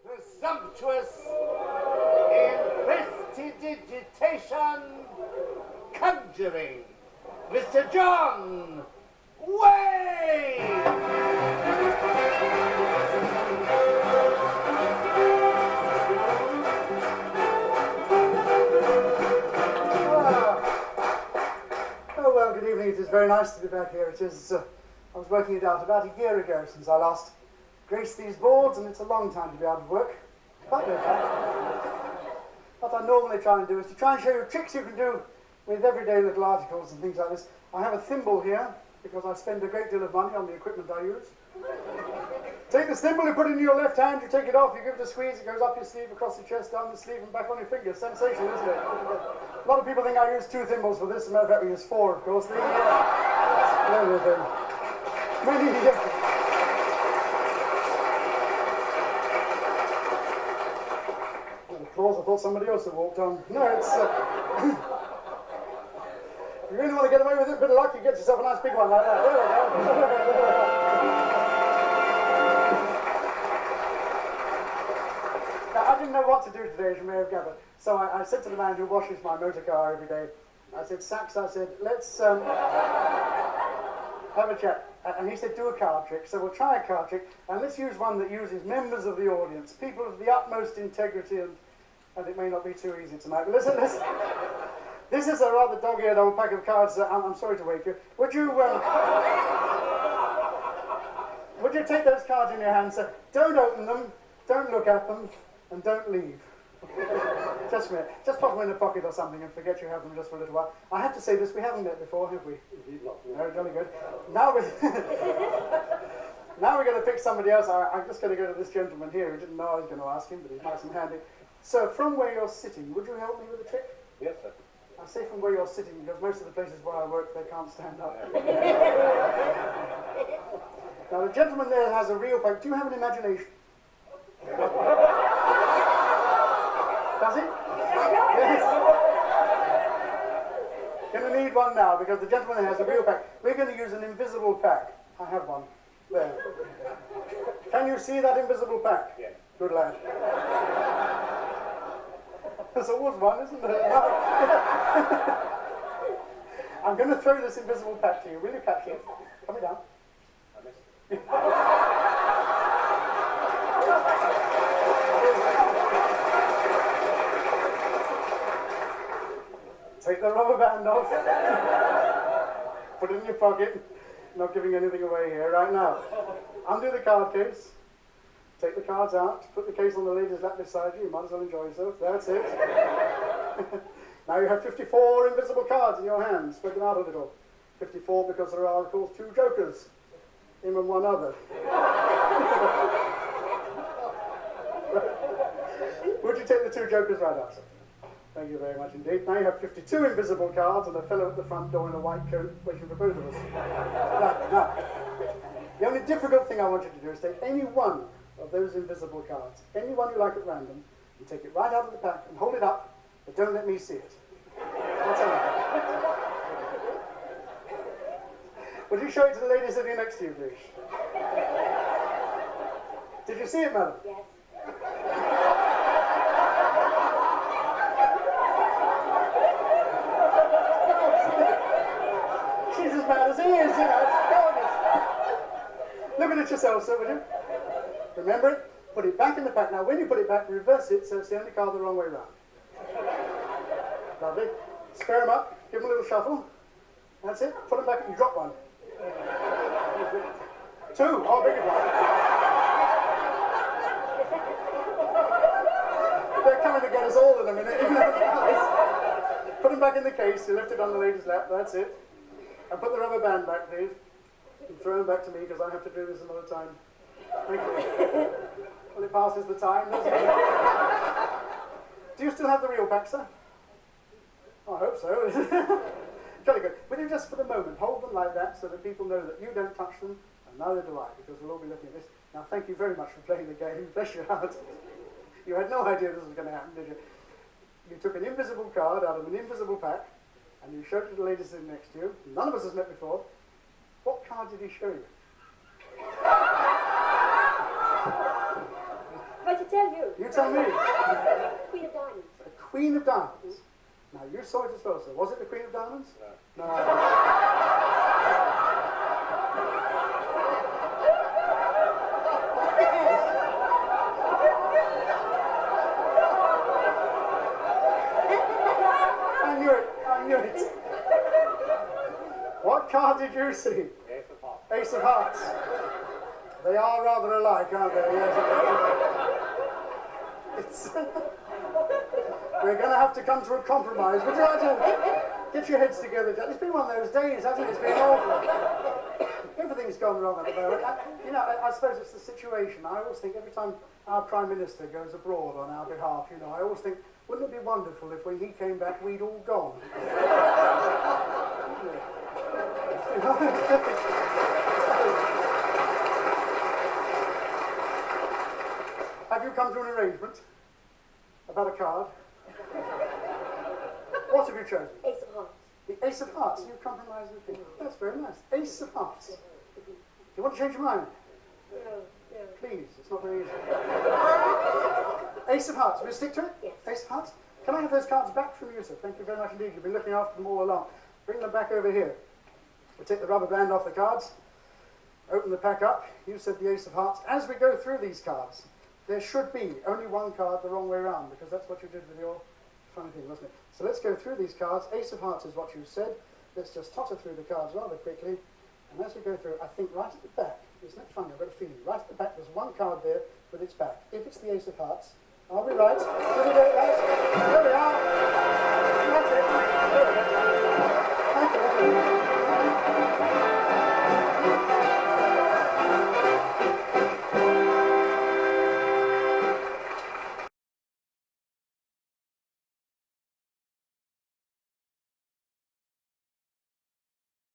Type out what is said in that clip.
presumptuous, prestidigitation, conjuring, Mr. John Wayne! Oh, well, good evening. It is very nice to be back here. It is, I was working it out about a year ago since I last graced these boards, and it's a long time to be out of work. But no time. What I normally try and do is to try and show you tricks you can do with everyday little articles and things like this. I have a thimble here, because I spend a great deal of money on the equipment I use. Take the thimble, you put it in your left hand, you take it off, you give it a squeeze, it goes up your sleeve, across your chest, down the sleeve, and back on your finger. Sensational, isn't it? A lot of people think I use 2 thimbles for this. As a matter of fact, we use 4, of course. Many, applause, I thought somebody else had walked on. No, it's... if you really want to get away with it, a bit of luck, you get yourself a nice big one like that. There we go. I didn't know what to do today, as you may have gathered. So I said to the man who washes my motor car every day, I said, Sachs, I said, let's have a chat. And he said, do a card trick. So we'll try a card trick, and let's use one that uses members of the audience, people of the utmost integrity, and it may not be too easy tonight. But listen, this is a rather dog-eared old pack of cards. I'm sorry to wake you. Would you take those cards in your hand, sir? Don't open them, don't look at them, and don't leave. Just a minute. Just pop them in a pocket or something and forget you have them just for a little while. I have to say this, we haven't met before, have we? No, jolly good. Now we're going to pick somebody else. I'm just going to go to this gentleman here who didn't know I was going to ask him, but he's nice and handy. So, from where you're sitting, would you help me with a trick? Yes, sir. I say from where you're sitting because most of the places where I work, they can't stand up. Now, the gentleman there has a real pack. Do you have an imagination? Does he? Yes. Going to need one now because the gentleman there has a real pack. We're going to use an invisible pack. I have one. There. Can you see that invisible pack? Yes. Good lad. There's always one, isn't there? I'm going to throw this invisible pack to you. Will you catch it? Coming down. I missed it. Take the rubber band off. Put it in your pocket. Not giving anything away here right now. Undo the card case. Take the cards out. Put the case on the lady's lap beside you. You might as well enjoy yourself. That's it. Now you have 54 invisible cards in your hands. Spread them out a little. 54 because there are, of course, 2 jokers. Him and one other. Would you take the 2 jokers right out, sir? Thank you very much indeed. Now you have 52 invisible cards and a fellow at the front door in a white coat waiting for both of us. Now, the only difficult thing I want you to do is take any one of those invisible cards, any one you like at random, and take it right out of the pack and hold it up, but don't let me see it. That's all right. Would you show it to the lady sitting next to you, please? Did you see it, madam? Yes. She's as bad as he is, you know. It's gorgeous. Look at it yourself, sir, would you? Remember it? Put it back in the pack. Now, when you put it back, reverse it so it's the only card the wrong way round. Lovely. Square them up. Give them a little shuffle. That's it. Put them back. You drop one. 2. Oh, bigger one. They're coming to get us all in a minute. Put them back in the case. You lift it on the lady's lap. That's it. And put the rubber band back, please. And throw them back to me because I have to do this another time. Thank you. Well, it passes the time, doesn't it? Do you still have the real pack, sir? Oh, I hope so. Jolly good. Will you just for the moment hold them like that so that people know that you don't touch them, and neither do I, because we'll all be looking at this. Now, thank you very much for playing the game. Bless your heart. You had no idea this was going to happen, did you? You took an invisible card out of an invisible pack, and you showed it to the lady sitting next to you. None of us has met before. What card did he show you? But tell you. You tell me. Queen of Diamonds. The Queen of Diamonds. Now, you saw it as well, sir. Was it the Queen of Diamonds? No. I knew it. What card did you see? Ace of Hearts. Ace of Hearts. They are rather alike, aren't they? Yes. It's we're going to have to come to a compromise. Would you like to get your heads together, Jack? It's been one of those days, hasn't it? It's been awful. Everything's gone wrong at the moment. I suppose it's the situation. I always think every time our Prime Minister goes abroad on our behalf, I always think, wouldn't it be wonderful if when he came back, we'd all gone? Have you come to an arrangement about a card? What have you chosen? Ace of Hearts. The Ace of Hearts. You compromise with me. That's very nice. Ace of Hearts. Do you want to change your mind? No. Please, it's not very easy. Ace of Hearts. Will you stick to it? Yes. Ace of Hearts. Can I have those cards back from you, sir? Thank you very much indeed. You've been looking after them all along. Bring them back over here. We'll take the rubber band off the cards. Open the pack up. You said the Ace of Hearts. As we go through these cards, there should be only one card the wrong way around, because that's what you did with your funny thing, wasn't it? So let's go through these cards. Ace of Hearts is what you said. Let's just totter through the cards rather quickly. And as we go through, I think right at the back, isn't it funny? I've got a feeling. Right at the back, there's one card there with its back. If it's the Ace of Hearts, are we right? Did we get it right? There we are. That's it. There we go. Thank you.